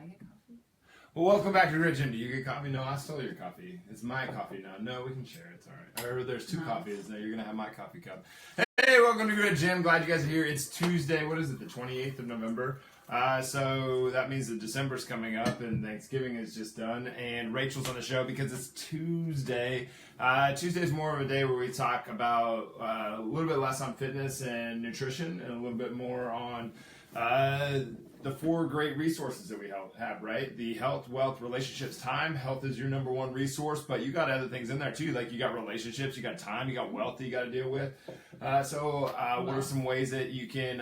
I get coffee? Well, welcome back to Rich. Do you get coffee? No, I stole your coffee. It's my coffee now. No, we can share it. It's all right. Or there's two coffees. Now you're going to have my coffee cup. Hey, welcome to Good Jim. Glad you guys are here. It's Tuesday. What is it? The 28th of November. So that means that December's coming up and Thanksgiving is just done. And Rachel's on the show because it's Tuesday. Tuesday is more of a day where we talk about a little bit less on fitness and nutrition and a little bit more on the four great resources that we have, right? The health, wealth, relationships, time. Health is your number one resource, but you got other things in there too. Like you got relationships, you got time, you got wealth that you got to deal with. What are some ways that you can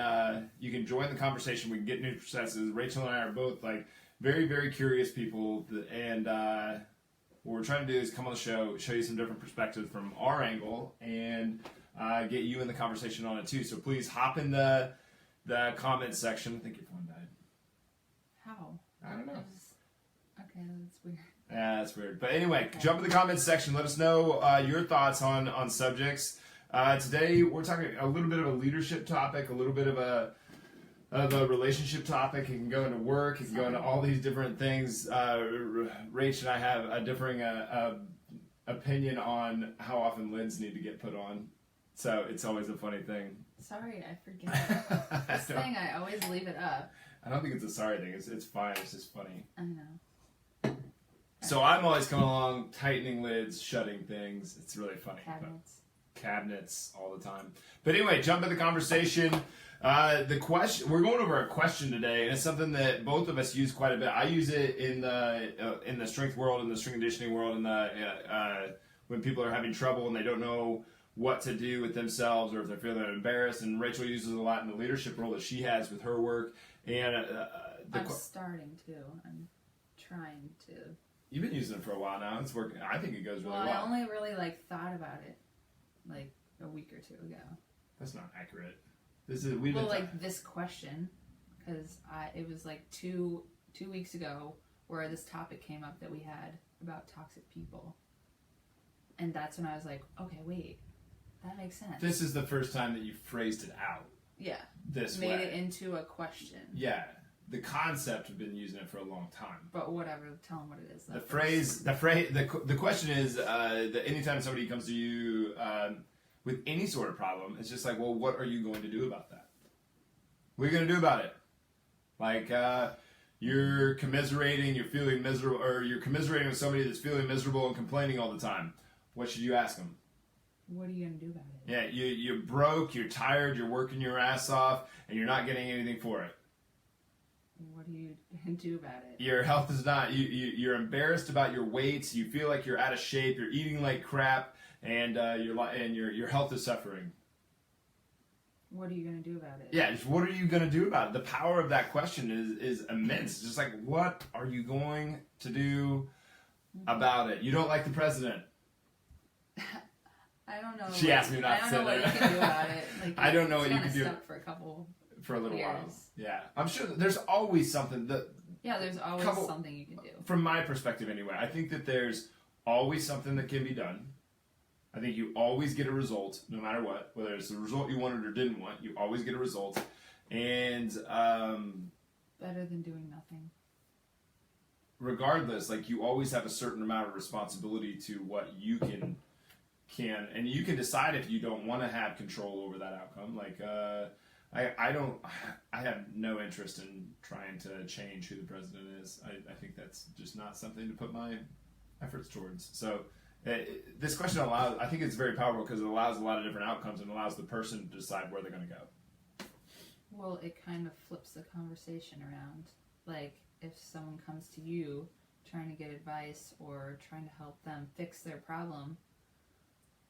join the conversation? We can get new successes. Rachel and I are both like very, very curious people, and what we're trying to do is come on the show, show you some different perspectives from our angle, and get you in the conversation on it too. So please hop in the comment section. I think your phone died. How? I don't know. Okay, that's weird. Yeah, that's weird. But anyway, jump in the comments section. Let us know your thoughts on subjects. Today we're talking a little bit of a leadership topic, a little bit of a relationship topic. It can go into work. It can go into all these different things. Rach and I have a differing opinion on how often lids need to get put on. So it's always a funny thing. Sorry, I forget. This thing, I always leave it up. I don't think it's a sorry thing. It's fine. It's just funny. I know. So I'm always coming along, tightening lids, shutting things. It's really funny. Cabinets all the time. But anyway, jump in the conversation. The question, we're going over a question today, and it's something that both of us use quite a bit. I use it in the strength world, in the strength conditioning world, when people are having trouble and they don't know what to do with themselves or if they're feeling embarrassed. And Rachel uses it a lot in the leadership role that she has with her work. And I'm starting to. I'm trying to. You've been using it for a while now. It's working. I think it goes really well. I only really thought about it like a week or two ago. That's not accurate. This question, because it was like two weeks ago where this topic came up that we had about toxic people, and that's when I was like, okay, wait, that makes sense. This is the first time that you phrased it out. Yeah. Made it into a question. Yeah. The concept, have been using it for a long time. But whatever, tell them what it is. The question is that anytime somebody comes to you with any sort of problem, it's just like, well, what are you going to do about that? What are you going to do about it? Like, you're commiserating, you're feeling miserable, or you're commiserating with somebody that's feeling miserable and complaining all the time. What should you ask them? What are you going to do about it? Yeah, you're broke, you're tired, you're working your ass off, and you're not getting anything for it. What are you going to do about it? Your health is not, you're embarrassed about your weights, you feel like you're out of shape, you're eating like crap, and your health is suffering. What are you going to do about it? Yeah, just what are you going to do about it? The power of that question is immense. It's just like, what are you going to do about it? You don't like the president. I don't know. She asked me not to say that. I don't know what you can do about it. Like, I don't know what you can do. For a little years. While. Yeah. I'm sure there's always something there's always something you can do. From my perspective anyway, I think that there's always something that can be done. I think you always get a result, no matter what. Whether it's the result you wanted or didn't want, you always get a result. And better than doing nothing. Regardless, like you always have a certain amount of responsibility to what you can and you can decide if you don't want to have control over that outcome. Like I have no interest in trying to change who the president is. I think that's just not something to put my efforts towards. So this question I think it's very powerful because it allows a lot of different outcomes and allows the person to decide where they're going to go. Well, it kind of flips the conversation around. Like if someone comes to you trying to get advice or trying to help them fix their problem,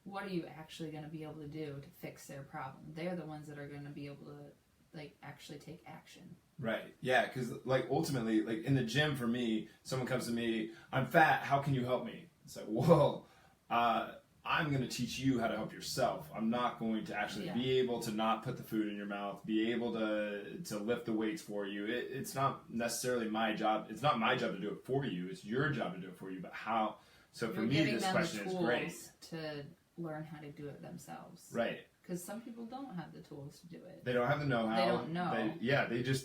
what are you actually going to be able to do to fix their problem? They're the ones that are going to be able to actually take action. Right. Yeah, because ultimately, in the gym for me, someone comes to me, I'm fat, how can you help me? It's like, whoa, I'm going to teach you how to help yourself. I'm not going to actually be able to not put the food in your mouth, be able to lift the weights for you. It's not necessarily my job. It's not my job to do it for you. It's your job to do it for you. But how? So for me, this question is great. To learn how to do it themselves. Right. Because some people don't have the tools to do it. They don't have the know-how. They don't know.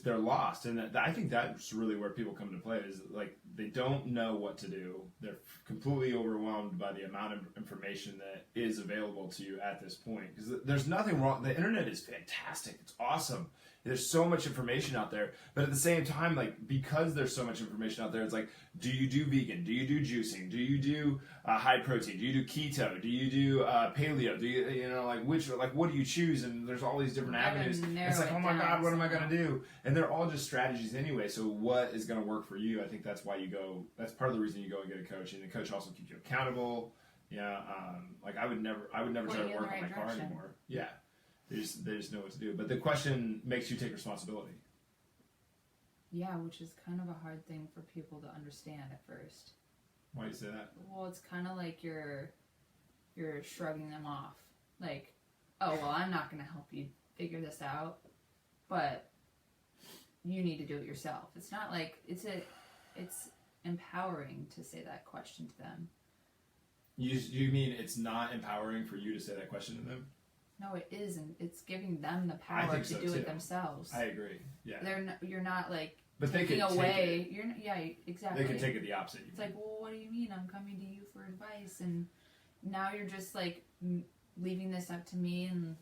They're lost, and I think that's really where people come to play. Is like they don't know what to do. They're completely overwhelmed by the amount of information that is available to you at this point. Because there's nothing wrong. The internet is fantastic. It's awesome. There's so much information out there, but at the same time, like because there's so much information out there, it's like, do you do vegan? Do you do juicing? Do you do high protein? Do you do keto? Do you do paleo? Do you what do you choose? And there's all these different avenues. It's like, oh my God, what am I gonna do? And they're all just strategies anyway. So what is gonna work for you? I think that's why you go. That's part of the reason you go and get a coach, and the coach also keeps you accountable. Yeah, like I would never try to work on my car anymore. Yeah. They just know what to do. But the question makes you take responsibility. Yeah, which is kind of a hard thing for people to understand at first. Why do you say that? Well, it's kind of like you're shrugging them off. Like, oh, well, I'm not going to help you figure this out, but you need to do it yourself. It's not like, it's empowering to say that question to them. You mean it's not empowering for you to say that question to them? No, it isn't. It's giving them the power to do it themselves. I agree. Yeah. You're not like but taking away. Yeah, exactly. They can take it the opposite. It's like, well, what do you mean? I'm coming to you for advice, and now you're just like leaving this up to me, and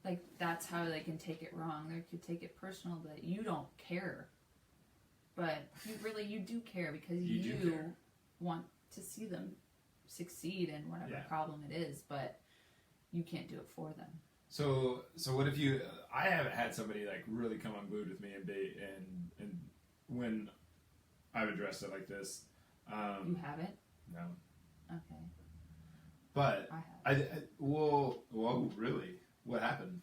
like that's how they can take it wrong. They could take it personal that you don't care, but you do care because you want to see them succeed in whatever problem it is, but you can't do it for them. So what if you? I haven't had somebody like really come unglued with me and when I've addressed it like this. You haven't? No. Okay. But I have. Whoa, really? What happened?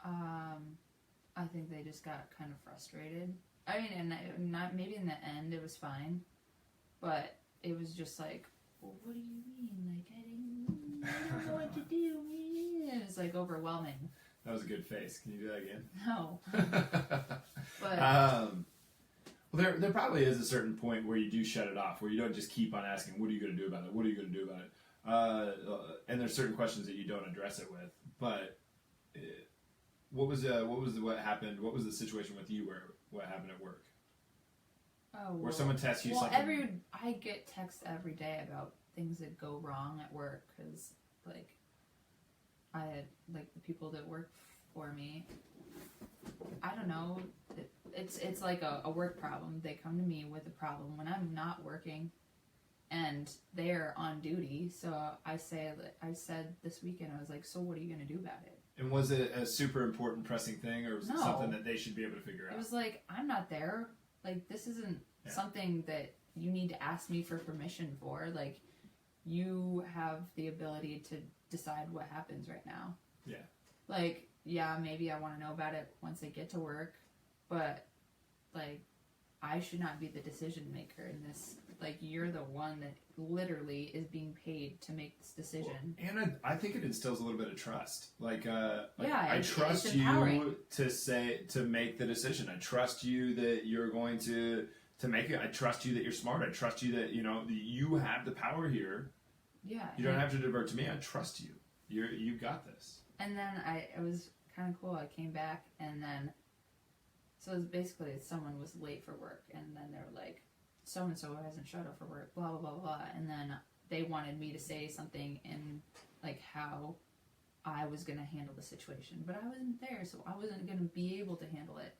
I think they just got kind of frustrated. I mean, and not maybe in the end it was fine, but it was just like, well, what do you mean? Like I didn't know what to do. It was like overwhelming. That was a good face. Can you do that again? No. But well, there probably is a certain point where you do shut it off, where you don't just keep on asking, "What are you going to do about it? What are you going to do about it?" And there's certain questions that you don't address it with. But what happened? What was the situation with you where what happened at work? Oh, where someone tests you something. I get texts every day about things that go wrong at work because, like, I had like the people that work for me. I don't know. It's like a work problem. They come to me with a problem when I'm not working, and they're on duty. So I said this weekend, I was like, so what are you gonna do about it? And was it a super important pressing thing, or was it something that they should be able to figure out? It was like, I'm not there. Like, this isn't something that you need to ask me for permission for. Like, you have the ability to decide what happens right now. Yeah. Like, yeah, maybe I want to know about it once I get to work, but, like, I should not be the decision maker in this. Like, you're the one that literally is being paid to make this decision. Well, and I think it instills a little bit of trust. I trust you to make the decision. I trust you that you're going to make it. I trust you that you're smart. I trust you that you have the power here. Yeah. You don't have to divert to me. I trust you. You got this. And then it was kind of cool. I came back, and then so it was basically someone was late for work, and then they were like, so and so hasn't showed up for work, blah blah blah blah, and then they wanted me to say something in like how I was gonna handle the situation, but I wasn't there, so I wasn't gonna be able to handle it.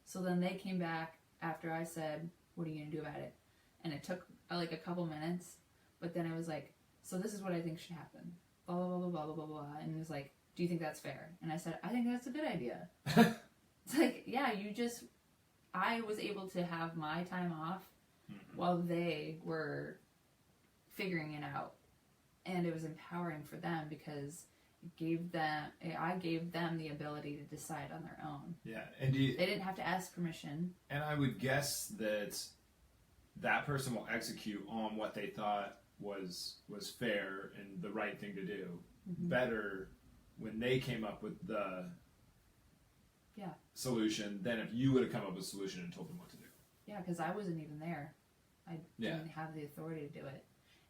So then they came back after I said, "What are you gonna do about it?" And it took like a couple minutes, but then it was like, "So this is what I think should happen." Blah blah blah blah blah blah blah, and it was like, "Do you think that's fair?" And I said, "I think that's a good idea." It's like, yeah, I was able to have my time off while they were figuring it out, and it was empowering for them because I gave them the ability to decide on their own. Yeah, and they didn't have to ask permission. And I would guess that person will execute on what they thought was fair and the right thing to do better when they came up with the solution than if you would have come up with a solution and told them what to do. Yeah, because I wasn't even there. I didn't have the authority to do it.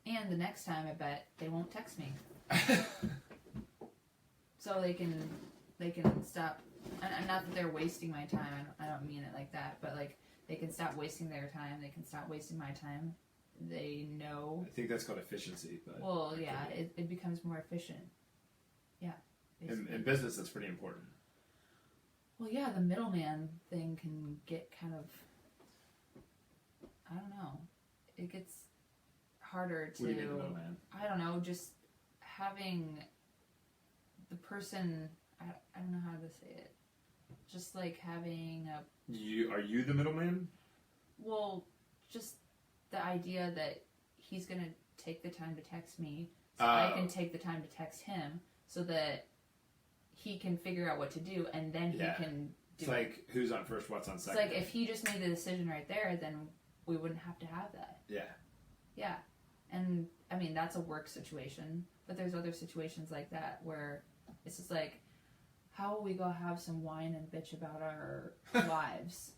And the next time, I bet they won't text me. so they can stop. And not that they're wasting my time. I don't mean it like that, but like they can stop wasting their time. They can stop wasting my time. They know. I think that's called efficiency. But Well, yeah, it becomes more efficient. Yeah. In business, that's pretty important. Well, yeah, the middleman thing can get kind of, I don't know, it gets harder to, What do you mean, middleman? I don't know, just having the person, I don't know how to say it, just like having a, Are you the middleman? well, just the idea that he's going to take the time to text me, so I can take the time to text him, so that he can figure out what to do, and then he can do It's like, who's on first, what's on second? It's like, if he just made the decision right there, then we wouldn't have to have that. Yeah. Yeah. And, I mean, that's a work situation, but there's other situations like that where it's just like, how will we go have some wine and bitch about our lives?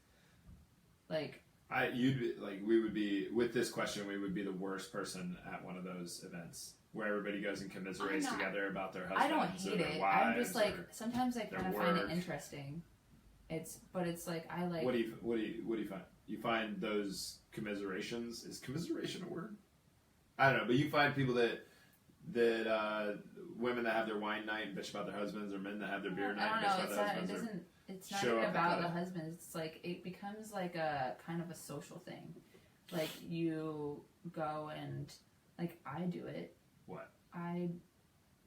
Like... we would be, with this question, we would be the worst person at one of those events where everybody goes and commiserates together about their husbands. I don't hate it. I'm just like, sometimes I kind of find it interesting. But it's like, I like... What do you find? You find those commiserations? Is commiseration a word? I don't know, but you find people that women that have their wine night and bitch about their husbands, or men that have their beer night and bitch about their husbands. It's not even about the husband. It's like, it becomes like a kind of a social thing. Like, you go and, like, I do it. What? I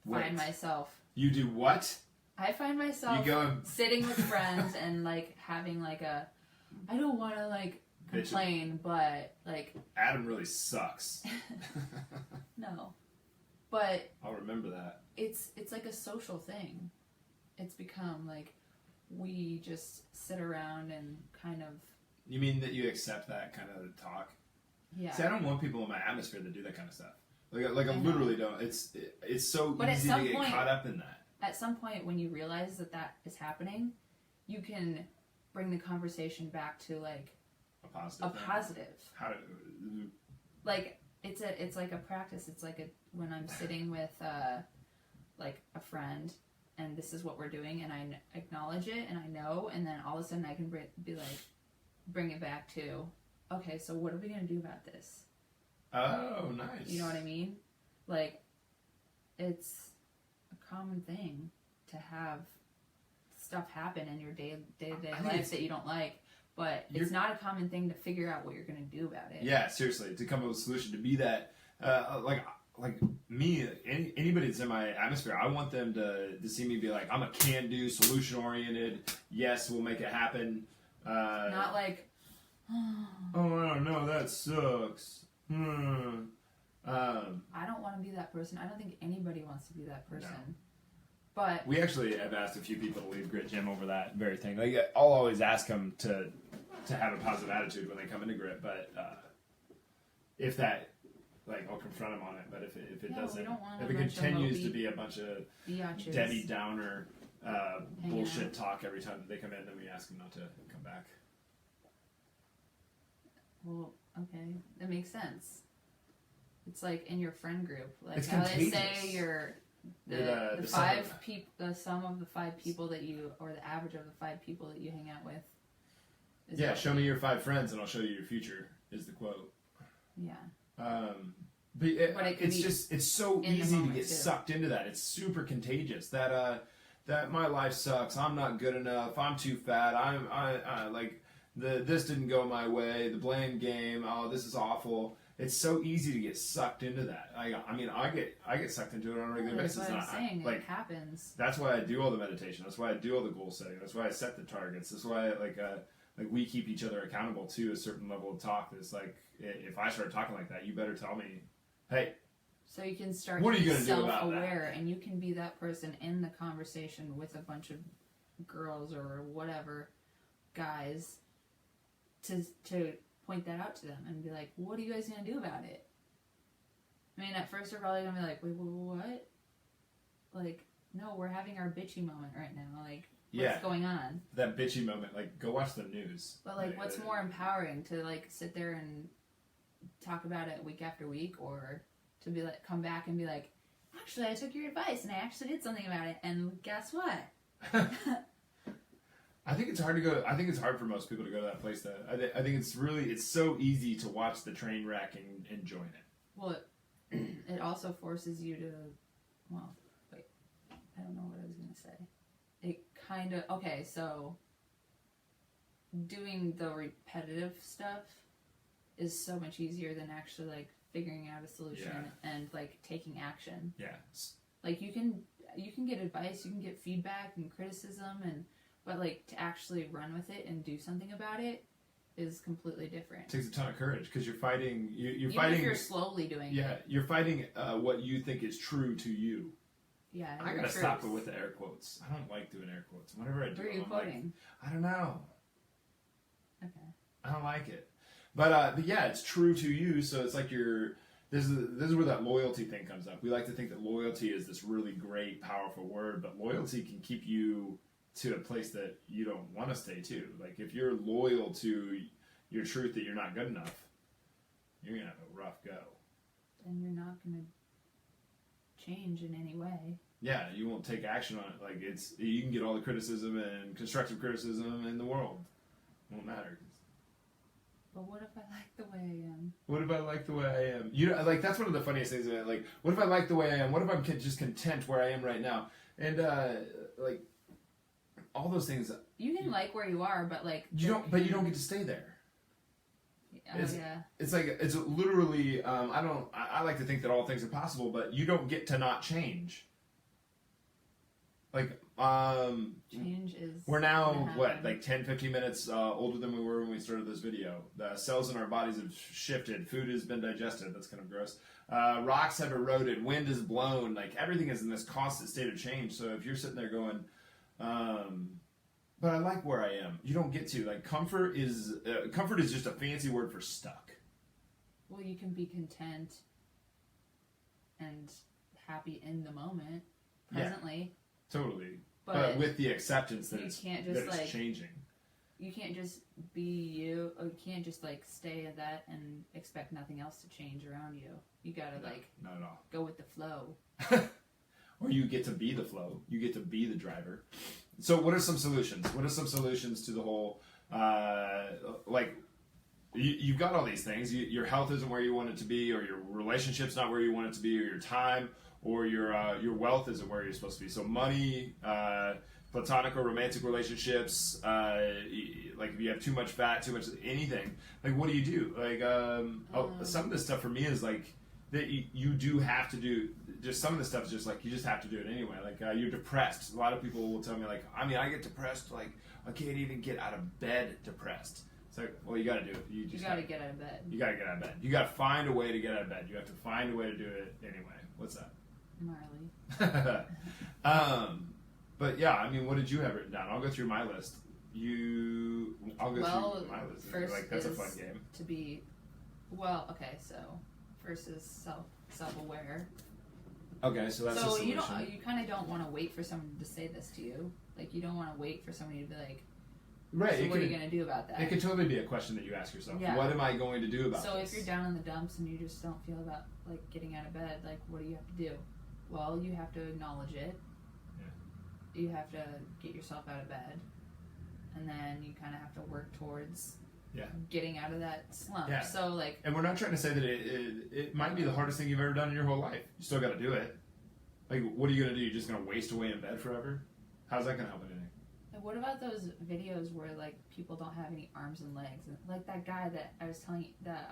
find myself... You do what? I find myself sitting with friends and, like, having, like, a... I don't want to, like, complain, but, like... Adam really sucks. No. But... I'll remember that. It's like a social thing. It's become, like... We just sit around and kind of... You mean that you accept that kind of talk? Yeah. See, I don't want people in my atmosphere that do that kind of stuff. Like I literally don't. It's so easy to get caught up in that. At some point, when you realize that is happening, you can bring the conversation back to like a positive. How like it's like a practice. It's like when I'm sitting with like a friend. And this is what we're doing, and I acknowledge it, and I know, and then all of a sudden I can bring it back to, okay, so what are we going to do about this? Oh, nice. You know what I mean? Like, it's a common thing to have stuff happen in your day-to-day life that you don't like, but it's not a common thing to figure out what you're going to do about it. Yeah, seriously, to come up with a solution, to be that, like me, anybody that's in my atmosphere, I want them to see me be like, I'm a can-do, solution-oriented, yes, we'll make it happen. Not like, oh, I don't know, that sucks. I don't want to be that person. I don't think anybody wants to be that person. No. But we actually have asked a few people to leave Grit Gym over that very thing. Like, I'll always ask them to have a positive attitude when they come into Grit, but if that... Like, I'll confront them on it, but if it doesn't, if it continues to be a bunch of Debbie Downer bullshit talk every time that they come in, then we ask them not to come back. Well, okay, that makes sense. It's like in your friend group, like it's how contagious. They say you're the five people, the sum of the 5 people that you, or the average of the 5 people that you hang out with. Yeah, show me your 5 friends and I'll show you your future, is the quote. Yeah. But it's so easy to get sucked into that. It's super contagious. That my life sucks. I'm not good enough. I'm too fat. I like this didn't go my way. The blame game. Oh, this is awful. It's so easy to get sucked into that. I mean, I get sucked into it on a regular basis. That's what I'm saying. It happens. That's why I do all the meditation. That's why I do all the goal setting. That's why I set the targets. That's why like we keep each other accountable to a certain level of talk. It's like, if I start talking like that, you better tell me, hey. So you can start what are you to be gonna do about self-aware, that? And you can be that person in the conversation with a bunch of girls or whatever guys to point that out to them and be like, what are you guys gonna do about it? I mean, at first they're probably gonna be like, wait, what? Like, no, we're having our bitchy moment right now. Like, what's going on? That bitchy moment, like, go watch the news. But like, what's more empowering, to like sit there and talk about it week after week, or to be like, come back and be like, actually, I took your advice and I actually did something about it. And guess what? I think it's hard to go. I think it's hard for most people to go to that place. That I think it's so easy to watch the train wreck and join it. Well, it also forces you to, well, wait, I don't know what I was going to say. It kind of, okay, so doing the repetitive stuff is so much easier than actually, like, figuring out a solution and, like, taking action. Yeah. Like, you can get advice, you can get feedback and criticism, but, like, to actually run with it and do something about it is completely different. It takes a ton of courage because you're fighting. You're Even fighting. if you're slowly doing it. Yeah, you're fighting what you think is true to you. Yeah, I gotta stop it with the air quotes. I don't like doing air quotes. Whenever I do, Where are you I'm quoting? like, I don't know. Okay. I don't like it. But yeah, it's true to you. So it's like this is where that loyalty thing comes up. We like to think that loyalty is this really great, powerful word, but loyalty can keep you to a place that you don't want to stay to. Like if you're loyal to your truth that you're not good enough, you're gonna have a rough go. And you're not gonna change in any way. Yeah, you won't take action on it. Like you can get all the criticism and constructive criticism in the world. It won't matter. But what if I like the way I am? What if I like the way I am? You know, like that's one of the funniest things. Like, what if I like the way I am? What if I'm just content where I am right now? And like all those things. You can like where you are, but like you don't. But you don't get to stay there. Yeah. It's like it's literally. I like to think that all things are possible, but you don't get to not change. Like change is. We're now what, like 10, 15 minutes older than we were when we started this video. The cells in our bodies have shifted. Food has been digested. That's kind of gross. Rocks have eroded. Wind is blown. Like everything is in this constant state of change. So if you're sitting there going, but I like where I am, you don't get to. Like comfort is just a fancy word for stuck. Well, you can be content and happy in the moment, presently. Yeah, totally. But with the acceptance that it's changing. You can't just be you, or you can't just like stay at that and expect nothing else to change around you. You gotta not at all. Go with the flow. Or you get to be the flow. You get to be the driver. So what are some solutions? What are some solutions to the whole, like, you've got all these things. Your health isn't where you want it to be, or your relationship's not where you want it to be, or your time, or your wealth isn't where you're supposed to be. So money, platonic or romantic relationships, like if you have too much fat, too much anything, like what do you do? Like some of this stuff for me is like that you do have to do. Just some of the stuff is just like you just have to do it anyway. Like you're depressed. A lot of people will tell me like, I mean, I get depressed. Like I can't even get out of bed depressed. It's like, well, you got to do it. You got to get out of bed. You got to get out of bed. You got to find a way to get out of bed. You have to find a way to do it anyway. What's that? Marley. But yeah, I mean, what did you have written down? I'll go through my list. I'll go through my list. First like that's a fun game. To be, okay. So first is self-aware. Okay, so that's so a you solution. you kind of don't want to wait for someone to say this to you. Like you don't want to wait for somebody to be like, right. So what are you going to do about that? It could totally be a question that you ask yourself. Yeah. What am I going to do about this? So if you're down in the dumps and you just don't feel about like getting out of bed, like what do you have to do? Well, you have to acknowledge it. Yeah. You have to get yourself out of bed, and then you kind of have to work towards getting out of that slump. Yeah. So like, and we're not trying to say that it might be the hardest thing you've ever done in your whole life. You still got to do it. Like, what are you going to do? You're just going to waste away in bed forever? How's that going to help anything? And what about those videos where like people don't have any arms and legs, like that guy that I was telling you, that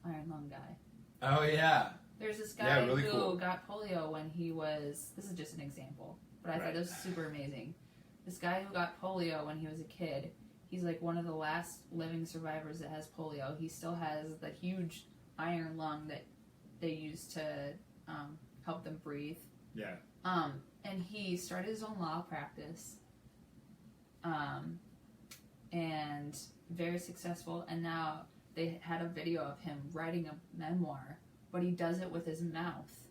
iron lung guy? Oh yeah. There's this guy really who cool. got polio when he was. This is just an example, but I thought this was super amazing. This guy who got polio when he was a kid. He's like one of the last living survivors that has polio. He still has the huge iron lung that they use to help them breathe. Yeah. And he started his own law practice. And very successful. And now they had a video of him writing a memoir, but he does it with his mouth,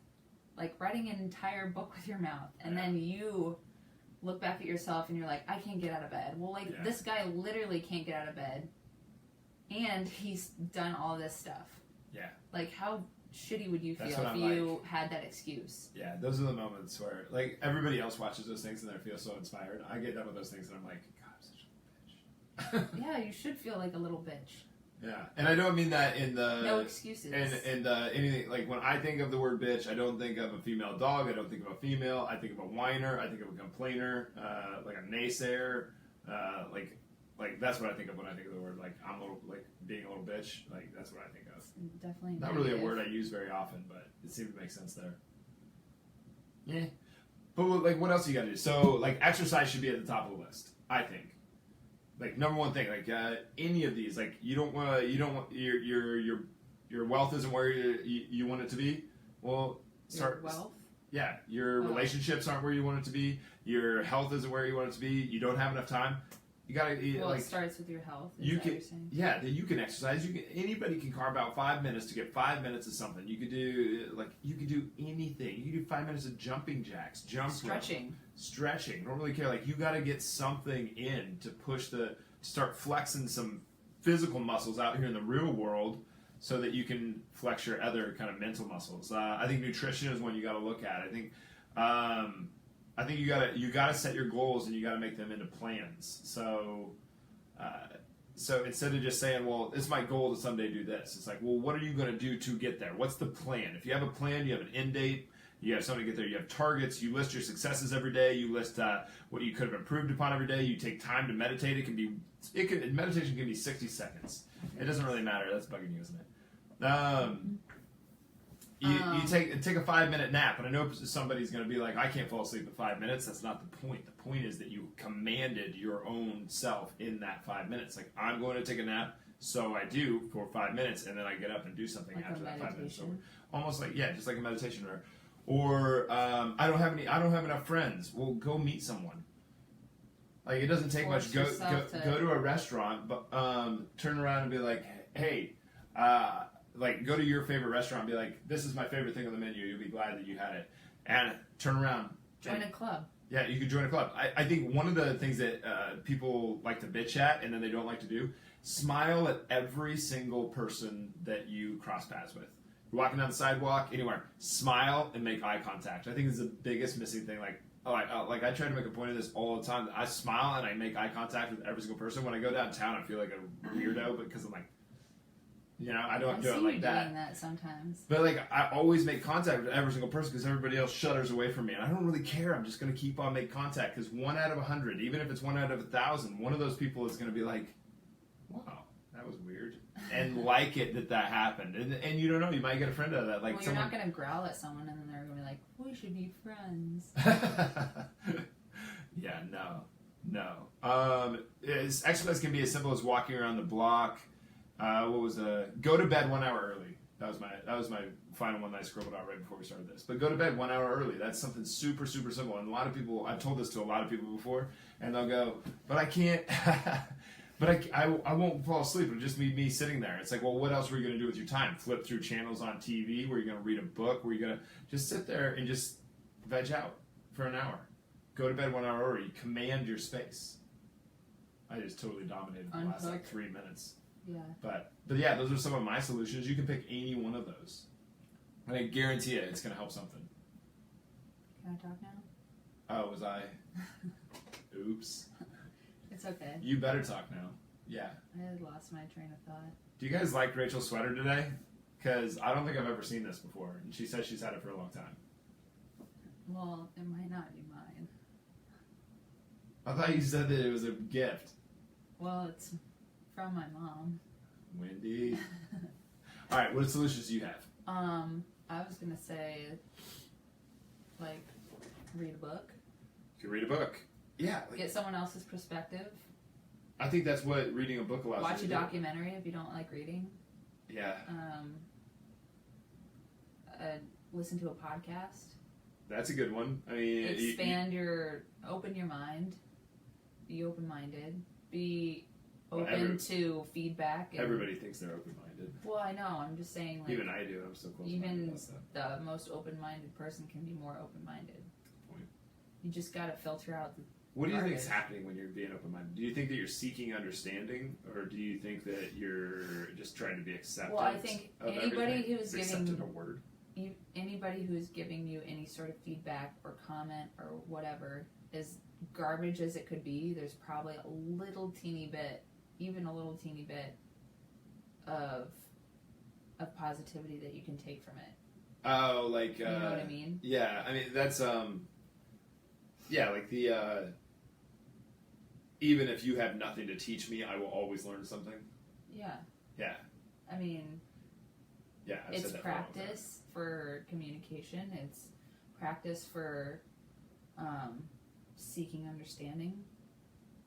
like writing an entire book with your mouth. And then you look back at yourself and you're like, I can't get out of bed. Well, like this guy literally can't get out of bed, and he's done all this stuff. Yeah. Like how shitty would you That's feel what if I'm you had that excuse? Yeah, those are the moments where, like, everybody else watches those things and they feel so inspired. I get done with those things and I'm like, God, I'm such a bitch. Yeah, you should feel like a little bitch. Yeah, and I don't mean that in the No excuses. and anything like when I think of the word bitch, I don't think of a female dog. I don't think of a female. I think of a whiner. I think of a complainer, like a naysayer. Like that's what I think of when I think of the word like I'm a little like being a little bitch. Like that's what I think of. Definitely Not really a negative. word I use very often, but it seemed to make sense there. Yeah, but like what else you got to do? So like exercise should be at the top of the list, I think. Like number one thing, like any of these, like you don't want your wealth isn't where you want it to be. Well, start. Your wealth. Yeah, your relationships aren't where you want it to be. Your health isn't where you want it to be. You don't have enough time. You gotta Well, like it starts with your health. Is you that can, what you're saying? yeah. That you can exercise. You can. Anybody can carve out 5 minutes to get 5 minutes of something. You could do you could do anything. You can do 5 minutes of jumping jacks, Stretching. stretching. Don't really care. Like you got to get something in to start flexing some physical muscles out here in the real world, so that you can flex your other kind of mental muscles. I think nutrition is one you got to look at. I think you gotta set your goals and you gotta make them into plans. So instead of just saying, well, it's my goal to someday do this, it's like, well, what are you gonna do to get there? What's the plan? If you have a plan, you have an end date. You have something to get there. You have targets. You list your successes every day. You list what you could have improved upon every day. You take time to meditate. Meditation can be 60 seconds. It doesn't really matter. That's bugging you, isn't it? You take a 5-minute nap, and I know somebody's going to be like, I can't fall asleep at 5 minutes. That's not the point. The point is that you commanded your own self in that 5 minutes. Like, I'm going to take a nap, so I do for 5 minutes, and then I get up and do something Like after a that 5 minutes. meditation? Almost like, yeah, just like a meditation. Or I don't have enough friends. Well, go meet someone. Like, it doesn't take much. Go to a restaurant, but turn around and be like, hey, like go to your favorite restaurant and be like, this is my favorite thing on the menu. You'll be glad that you had it. And turn around. Join a club. Yeah, you could join a club. I think one of the things that people like to bitch at and then they don't like to do, smile at every single person that you cross paths with. You're walking down the sidewalk, anywhere, smile and make eye contact. I think it's the biggest missing thing. Like I try to make a point of this all the time. I smile and I make eye contact with every single person. When I go downtown, I feel like a weirdo because I'm like, I don't do it like that. I see you doing that sometimes. But like, I always make contact with every single person because everybody else shudders away from me, and I don't really care. I'm just going to keep on making contact because 1 out of 100, even if it's 1 out of 1,000, one of those people is going to be like, "Wow, that was weird," and like it that happened. And you don't know, you might get a friend out of that. Like, well, you're not going to growl at someone and then they're going to be like, "We should be friends." Yeah, no. Exercise can be as simple as walking around the block. Go to bed 1 hour early. That was my final one that I scribbled out right before we started this. But go to bed 1 hour early. That's something super, super simple. And a lot of people, I've told this to a lot of people before, and they'll go, but I can't, I won't fall asleep. It'll just be me sitting there. It's like, well, what else were you going to do with your time? Flip through channels on TV? Were you going to read a book? Were you going to just sit there and just veg out for an hour? Go to bed 1 hour early. Command your space. I just totally dominated the last 3 minutes. Yeah. But yeah, those are some of my solutions. You can pick any one of those. And I guarantee you it's going to help something. Can I talk now? Oh, was I? Oops. It's okay. You better talk now. Yeah. I had lost my train of thought. Do you guys like Rachel's sweater today? Because I don't think I've ever seen this before. And she says she's had it for a long time. Well, it might not be mine. I thought you said that it was a gift. Well, it's from my mom. Wendy. All right, what solutions do you have? I was gonna say, like, read a book. You can read a book. Yeah. Get someone else's perspective. I think that's what reading a book allows you to do. Watch a documentary if you don't like reading. Yeah. Listen to a podcast. That's a good one. I mean, open your mind. Be open-minded. Be open to feedback. Everybody thinks they're open-minded. Well, I know. I'm just saying, like, even I do. I'm so close. Even the most open-minded person can be more open-minded. Point. You just gotta filter out What do you think is garbage. happening when you're being open-minded? Do you think that you're seeking understanding, or do you think that you're just trying to be accepted? Well, I think of anybody everything? who's Accepted giving a word. anybody who's giving you any sort of feedback or comment or whatever, as garbage as it could be, there's probably a little teeny bit, even a little teeny bit of positivity that you can take from it. Oh, like You know what I mean? yeah. I mean that's yeah, like the even if you have nothing to teach me, I will always learn something. Yeah. Yeah, I mean, yeah. I've it's said that for a long time. practice for communication. It's practice for seeking understanding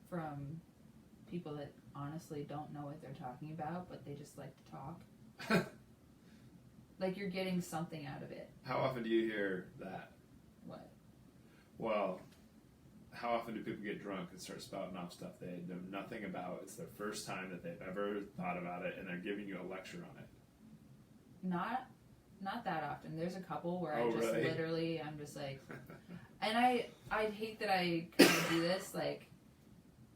from people that honestly don't know what they're talking about, but they just like to talk. Like you're getting something out of it. How often do you hear that? What? Well, how often do people get drunk and start spouting off stuff they know nothing about? It's their first time that they've ever thought about it, and they're giving you a lecture on it. Not that often. There's a couple where Oh, I just really? literally, I'm just like, and I hate that I kind of do this. Like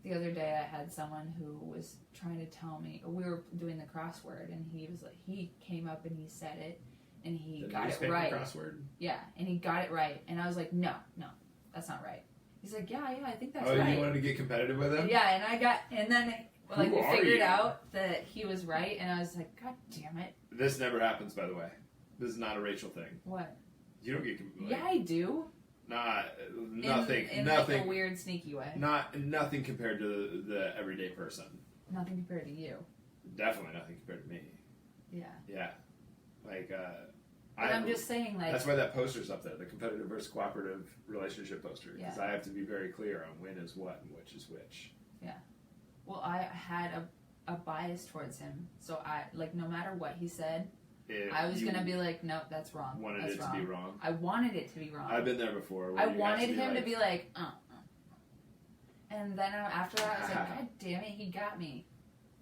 the other day, I had someone who was trying to tell me, we were doing the crossword, and he was like, he came up and he said it, and he The got it newspaper right. crossword? Yeah, and he got it right, and I was like, no, that's not right. He's like, yeah, I think that's Oh, right. you wanted to get competitive with him? Yeah, and then like Who we are figured you? out that he was right, and I was like, God damn it, This never happens, by the way. This is not a Rachel thing. what? You don't get like, Yeah, I do. nothing, in nothing, like a weird, sneaky way. nothing compared to the everyday person. Nothing compared to you. Definitely nothing compared to me. Yeah. Yeah, like But I'm just saying, like, that's why that poster's up there, the competitive versus cooperative relationship poster, because Yeah. I have to be very clear on when is what and which is which. well, I had a bias towards him, so I like no matter what he said, If I was you gonna be like, no, that's wrong. wanted That's it wrong. to be wrong. I wanted it to be wrong. I've been there before. where I you guys wanted him to like, be like, and then after that, I was like, God damn it, he got me.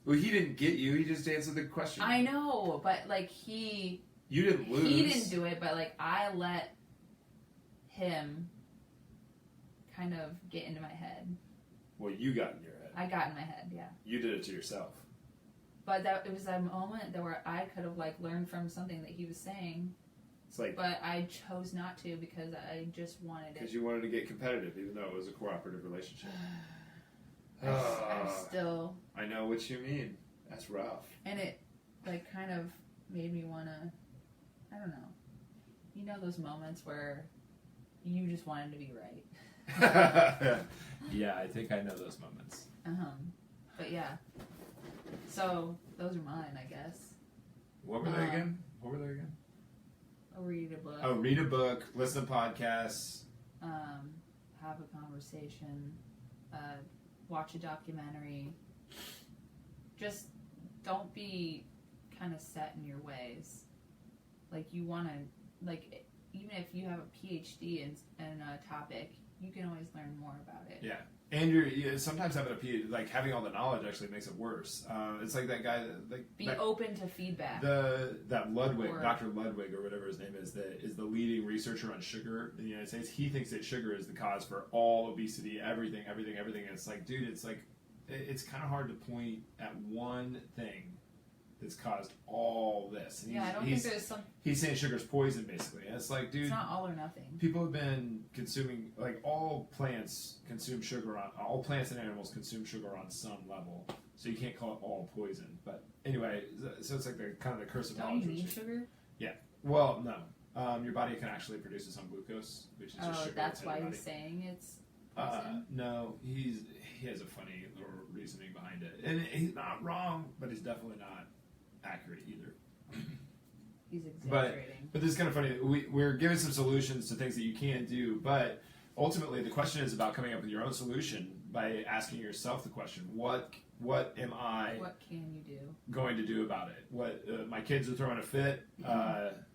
Well, he didn't get you. He just answered the question. I know, but like You didn't lose. he didn't do it, but like I let him kind of get into my head. Well, you got in your head. I got in my head, yeah. You did it to yourself. But that it was a moment that where I could have like learned from something that he was saying, It's like but I chose not to because I just wanted because it. you wanted to get competitive, even though it was a cooperative relationship. I'm still, I know what you mean. That's rough. and it like kind of made me wanna, I don't know. You know those moments where you just wanted to be right. Yeah, I think I know those moments. But yeah. So those are mine, I guess. What were they again? What were they again? I'll read a book. Oh, read a book, listen to podcasts. Have a conversation. Watch a documentary. Just don't be kind of set in your ways. Like you want to, like even if you have a PhD in a topic, you can always learn more about it. Yeah. And you're sometimes having a PhD, like having all the knowledge actually makes it worse. It's like that guy that Be open to feedback. that Ludwig, Or- Dr. Ludwig or whatever his name is, that is the leading researcher on sugar in the United States. He thinks that sugar is the cause for all obesity, everything. And it's like, dude, it's kind of hard to point at one thing that's caused all this. And yeah, I don't think there's some. he's saying sugar's poison, basically. And it's like, dude, It's not all or nothing. people have been consuming, like, all plants consume sugar all plants and animals consume sugar on some level. So you can't call it all poison. But anyway, so it's like the kind of the curse of Don't you knowledge. need sugar? Well, no. Your body can actually produce its own glucose, which is just Oh, sugar. that's inside why your he's body. saying it's poison. No, he has a funny little reasoning behind it. And he's not wrong, but he's definitely not accurate either. He's exaggerating. But this is kind of funny. We're giving some solutions to things that you can do, but ultimately the question is about coming up with your own solution by asking yourself the question: What am I What can you do? going to do about it? What my kids are throwing a fit.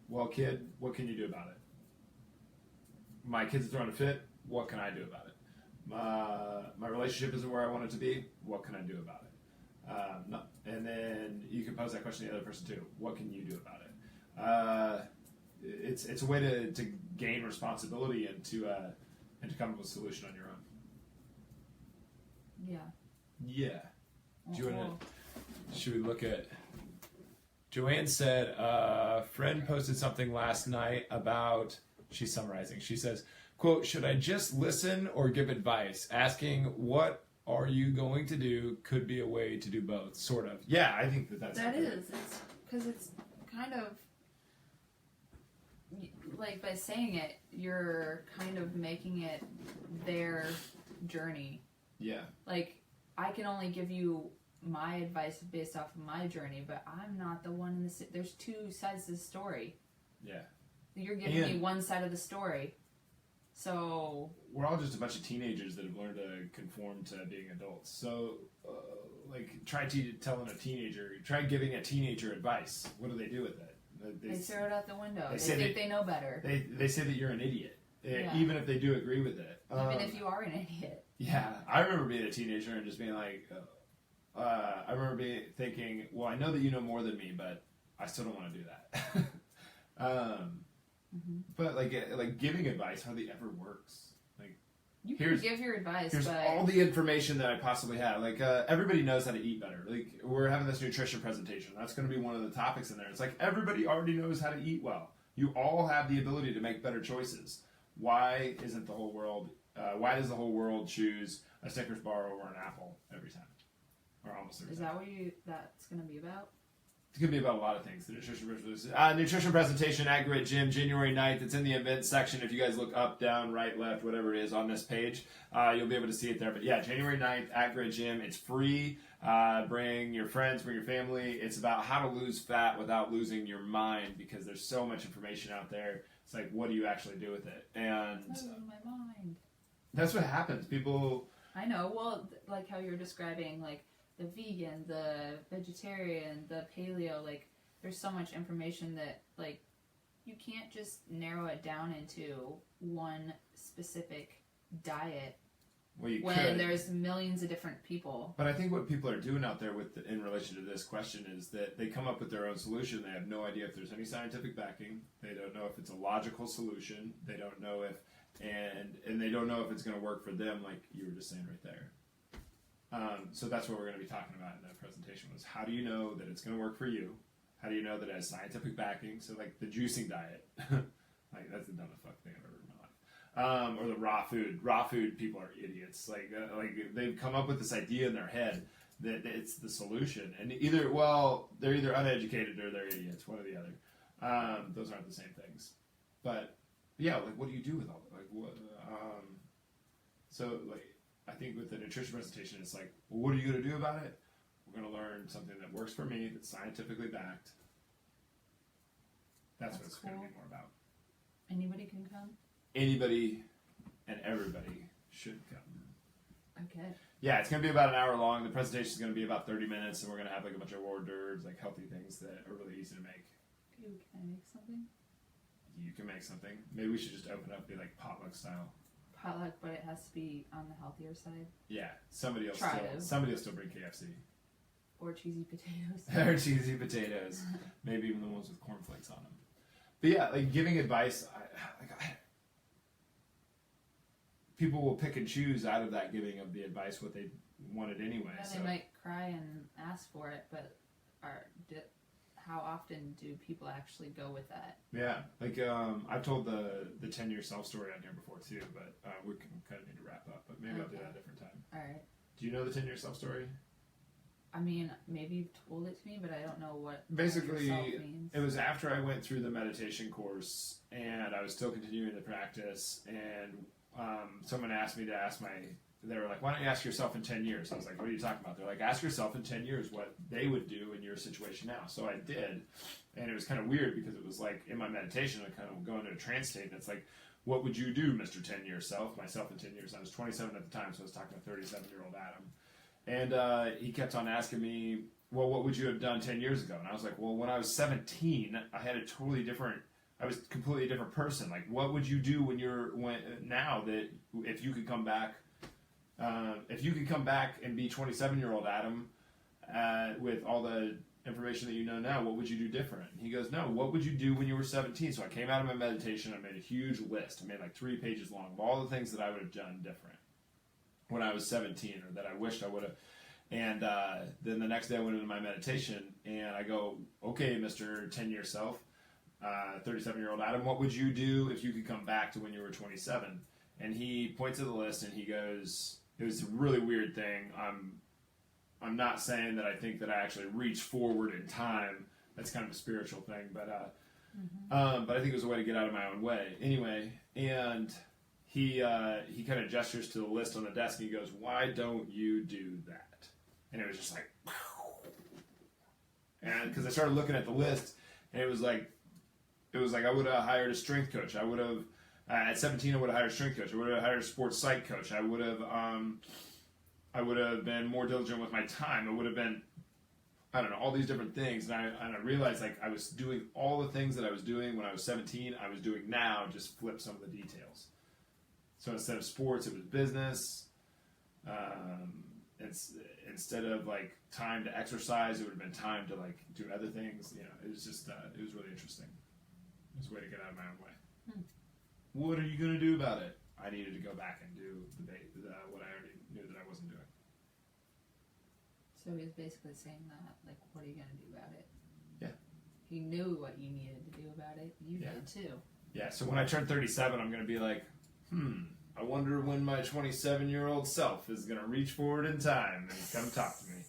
Well, kid, what can you do about it? My kids are throwing a fit. What can I do about it? My relationship isn't where I want it to be. What can I do about it? No. And then you can pose that question to the other person too. What can you do about it? It's a way to gain responsibility and to come up with a solution on your own. Yeah. Yeah. Do you wanna- Well, Should we look at? Joanne said a friend posted something last night about. She's summarizing. She says, "Quote: Should I just listen or give advice? Asking what are you going to do could be a way to do both. Sort of. Yeah, I think that's. that is. It's because it's kind of like by saying it, you're kind of making it their journey. Yeah. Like I can only give you my advice based off of my journey, but I'm not the one in the. There's two sides to the story. Yeah. You're giving me one side of the story, so we're all just a bunch of teenagers that have learned to conform to being adults. So, try giving a teenager advice. What do they do with it? They throw it out the window. They say think they know better. They say that you're an idiot, Yeah. even if they do agree with it. Even if you are an idiot. Yeah, I remember being a teenager and just being like, I remember thinking, well, I know that you know more than me, but I still don't want to do that. But like giving advice hardly ever works. Like You can give your advice, here's but all the information that I possibly have. Like everybody knows how to eat better. Like we're having this nutrition presentation. That's going to be one of the topics in there. It's like everybody already knows how to eat well. You all have the ability to make better choices. Why isn't the whole world? Why does the whole world choose a Snickers bar over an apple every time, or almost every time? Is that what that's going to be about? It's going to be about a lot of things. The nutrition presentation at Grit Gym, January 9th. It's in the events section. If you guys look up, down, right, left, whatever it is on this page, you'll be able to see it there. But yeah, January 9th at Grit Gym. It's free. Bring your friends, bring your family. It's about how to lose fat without losing your mind because there's so much information out there. It's like, what do you actually do with it? And my mind. That's what happens. People... I know. Well, like how you're describing, like, the vegan, the vegetarian, the paleo, like, there's so much information that, like, you can't just narrow it down into one specific diet when there's millions of different people. But I think what people are doing out there in relation to this question is that they come up with their own solution. They have no idea if there's any scientific backing. They don't know if it's a logical solution. They don't know if, and they don't know if it's going to work for them, like you were just saying right there. So that's what we're going to be talking about in that presentation was how do you know that it's going to work for you? How do you know that it has scientific backing? So like the juicing diet, like that's the dumbest fuck thing I've ever heard in my life. Or the raw food. Raw food people are idiots. Like they've come up with this idea in their head that it's the solution, and they're either uneducated or they're idiots, one or the other. Those aren't the same things. But yeah, like what do you do with all that? Like what? So like. I think with the nutrition presentation, it's like, well, what are you going to do about it? We're going to learn something that works for me, that's scientifically backed. That's what it's cool. going to be more about. Anybody can come? Anybody and everybody should come. Okay. Yeah, it's going to be about an hour long. The presentation is going to be about 30 minutes, and we're going to have like a bunch of hors d'oeuvres, like healthy things that are really easy to make. Ooh, can I make something? You can make something. Maybe we should just open up, be like potluck style. Potluck, but it has to be on the healthier side. Yeah, somebody will still bring KFC. Or cheesy potatoes. Or cheesy potatoes. Maybe even the ones with cornflakes on them. But yeah, like giving advice, people will pick and choose out of that giving of the advice what they wanted anyway. Yeah, they might cry and ask for it, but how often do people actually go with that? Yeah, like I've told the 10-year self story on here before too, but we can kind of need to wrap up. But maybe I'll do that a different time. All right. Do you know the 10-year self story? I mean, maybe you've told it to me, but I don't know what Basically, means. It was after I went through the meditation course, and I was still continuing the practice, and someone asked me to they were like, why don't you ask yourself in 10 years? I was like, what are you talking about? They're like, ask yourself in 10 years what they would do in your situation now. So I did, and it was kind of weird because it was like in my meditation, I kind of go into a trance state, and it's like, what would you do, Mr. 10-year self? Myself in 10 years. I was 27 at the time, so I was talking to 37-year-old Adam. And he kept on asking me, well, what would you have done 10 years ago? And I was like, well, when I was 17, I was a completely different person. Like, what would you do now that if you could come back, and be 27-year-old Adam, with all the information that you know now, what would you do different? And he goes, no, what would you do when you were 17? So I came out of my meditation, I made a huge list. I made like 3 pages long of all the things that I would have done different. when I was 17, or that I wished I would have. And then the next day I went into my meditation and I go, okay, Mr. 10-year self, 37-year-old Adam, what would you do if you could come back to when you were 27? And he points at the list and he goes, it was a really weird thing. I'm not saying that I think that I actually reach forward in time. That's kind of a spiritual thing, but I think it was a way to get out of my own way. Anyway, and he kind of gestures to the list on the desk and he goes, why don't you do that? And it was just like, and because I started looking at the list, and it was like I would have hired a strength coach. I would have at 17 I would have hired a strength coach. I would have hired a sports psych coach. I would have been more diligent with my time. I would have been, I don't know, all these different things. And I realized like I was doing all the things that I was doing when I was 17. I was doing now, just flip some of the details. So instead of sports, it was business. Instead of like time to exercise, it would have been time to like do other things. You know, it was just it was really interesting. It was a way to get out of my own way. What are you going to do about it? I needed to go back and do what I already knew that I wasn't doing. So he was basically saying that, like, what are you going to do about it? Yeah. He knew what you needed to do about it. You did too. Yeah. So when I turn 37, I'm going to be like, I wonder when my 27-year-old self is going to reach forward in time and come talk to me.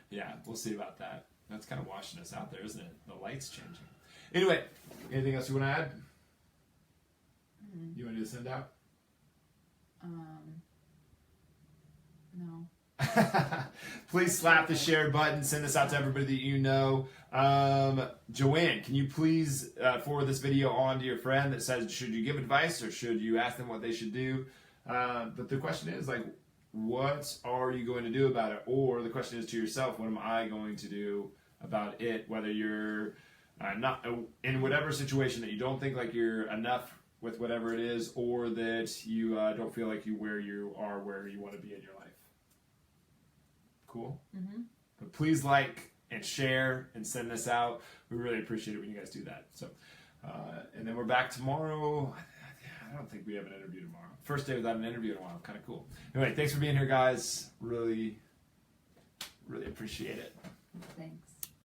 Yeah, we'll see about that. That's kind of washing us out there, isn't it? The light's changing. Anyway, anything else you want to add? You want to do the send out? No. Please slap the share button. Send this out to everybody that you know. Joanne, can you please forward this video on to your friend that says, should you give advice or should you ask them what they should do? But the question is, like, what are you going to do about it? Or the question is to yourself, what am I going to do about it? Whether you're not in whatever situation that you don't think like you're enough with whatever it is, or that you don't feel like you where you want to be in your life. Cool. But please like and share and send this out. We really appreciate it when you guys do that. So, and then we're back tomorrow. I don't think we have an interview tomorrow. First day without an interview in a while. Kind of cool. Anyway, thanks for being here, guys. Really, really appreciate it. Thanks.